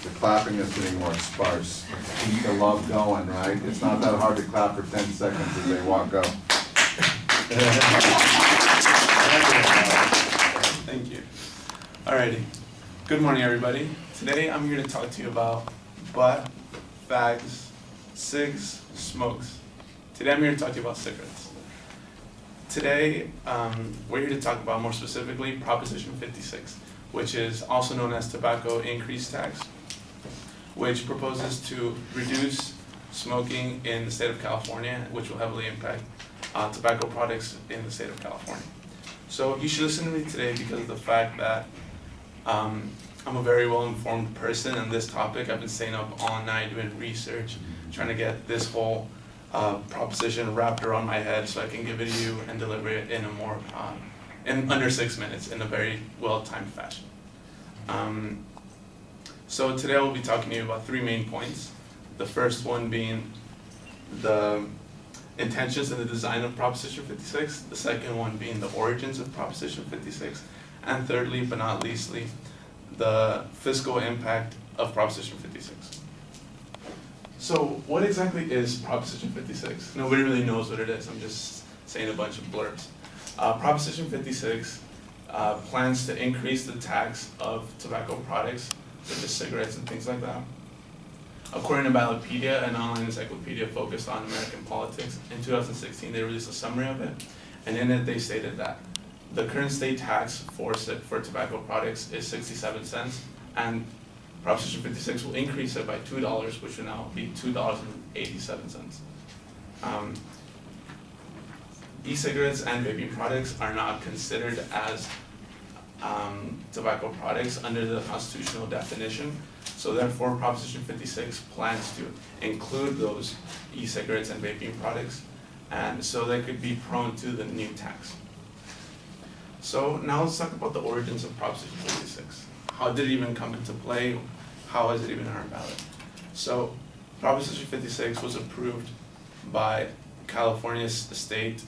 The clapping is getting more sparse. Keep the love going, right? It's not that hard to clap for 10 seconds as they walk up. Thank you. Alrighty. Good morning, everybody. Today I'm here to talk to you about butt, fags, cigs, smokes. Today I'm here to talk to you about cigarettes. Today we're here to talk about, more specifically, Proposition 56, which is also known as tobacco increase tax, which proposes to reduce smoking in the state of California, which will heavily impact tobacco products in the state of California. So you should listen to me today because of the fact that I'm a very well-informed person on this topic. I've been staying up all night doing research, trying to get this whole proposition wrapped around my head so I can give it to you and deliver it in a more, in under 6 minutes in a very well-timed fashion. So today I will be talking to you about 3 main points. The first one being the intentions and the design of Proposition 56, the second one being the origins of Proposition 56, and thirdly, but not leastly, the fiscal impact of Proposition 56. So what exactly is Proposition 56? Nobody really knows what it is. I'm just saying a bunch of blurbs. Proposition 56 plans to increase the tax of tobacco products, such as cigarettes and things like that. According to Ballotpedia, an online encyclopedia focused on American politics, in 2016 they released a summary of it, and in it they stated that the current state tax for tobacco products is 67 cents, and Proposition 56 will increase it by $2, which will now be $2.87. E-cigarettes and vaping products are not considered as tobacco products under the constitutional definition. So therefore, Proposition 56 plans to include those e-cigarettes and vaping products, and so they could be prone to the new tax. So now let's talk about the origins of Proposition 56. How did it even come into play? How is it even on our ballot? So Proposition 56 was approved by California's state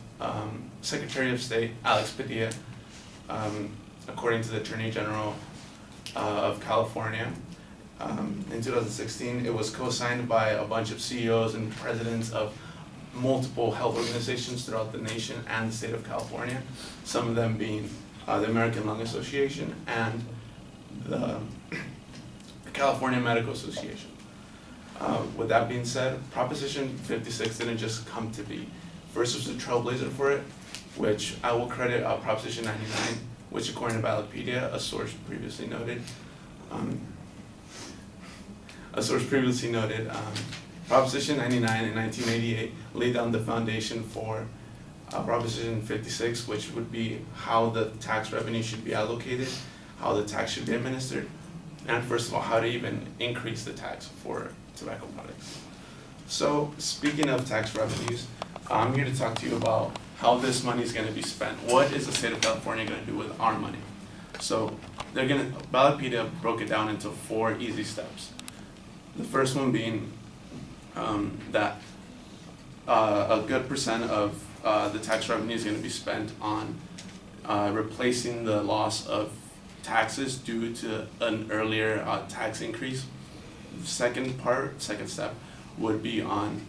Secretary of State Alex Padilla, according to the Attorney General of California. In 2016, it was co-signed by a bunch of CEOs and presidents of multiple health organizations throughout the nation and the state of California, some of them being the American Lung Association and the California Medical Association. With that being said, Proposition 56 didn't just come to be. First was a trailblazer for it, which I will credit Proposition 99, which according to Ballotpedia, a source previously noted, Proposition 99 in 1988 laid down the foundation for Proposition 56, which would be how the tax revenue should be allocated, how the tax should be administered, and first of all, how to even increase the tax for tobacco products. So speaking of tax revenues, I'm here to talk to you about how this money is going to be spent. What is the state of California going to do with our money? So Ballotpedia broke it down into 4 easy steps. The first one being that a good percent of the tax revenue is going to be spent on replacing the loss of taxes due to an earlier tax increase. The second step would be on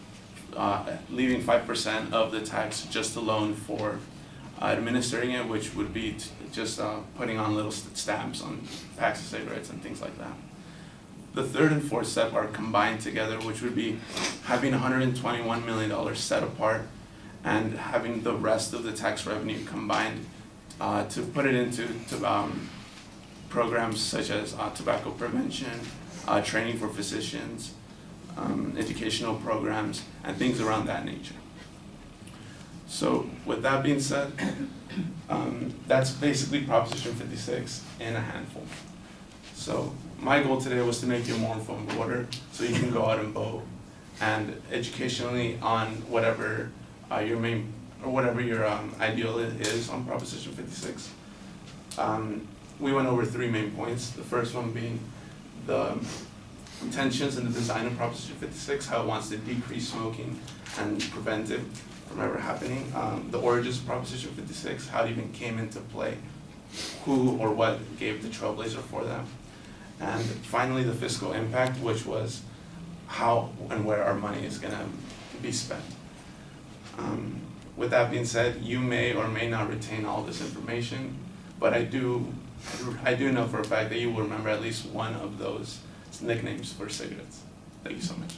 leaving 5% of the tax just alone for administering it, which would be just putting on little stamps on packs of cigarettes and things like that. The third and fourth step are combined together, which would be having $121 million set apart and having the rest of the tax revenue combined to put it into programs such as tobacco prevention, training for physicians, educational programs, and things around that nature. So with that being said, that's basically Proposition 56 in a handful. So my goal today was to make you a more informed voter so you can go out and vote, and educationally on whatever your main or whatever your ideal is on Proposition 56. We went over 3 main points. The first one being the intentions and the design of Proposition 56, how it wants to decrease smoking and prevent it from ever happening. The origins of Proposition 56, how it even came into play, who or what gave the trailblazer for that. And finally, the fiscal impact, which was how and where our money is gonna be spent. With that being said, you may or may not retain all this information, but I do know for a fact that you will remember at least one of those nicknames for cigarettes. Thank you so much.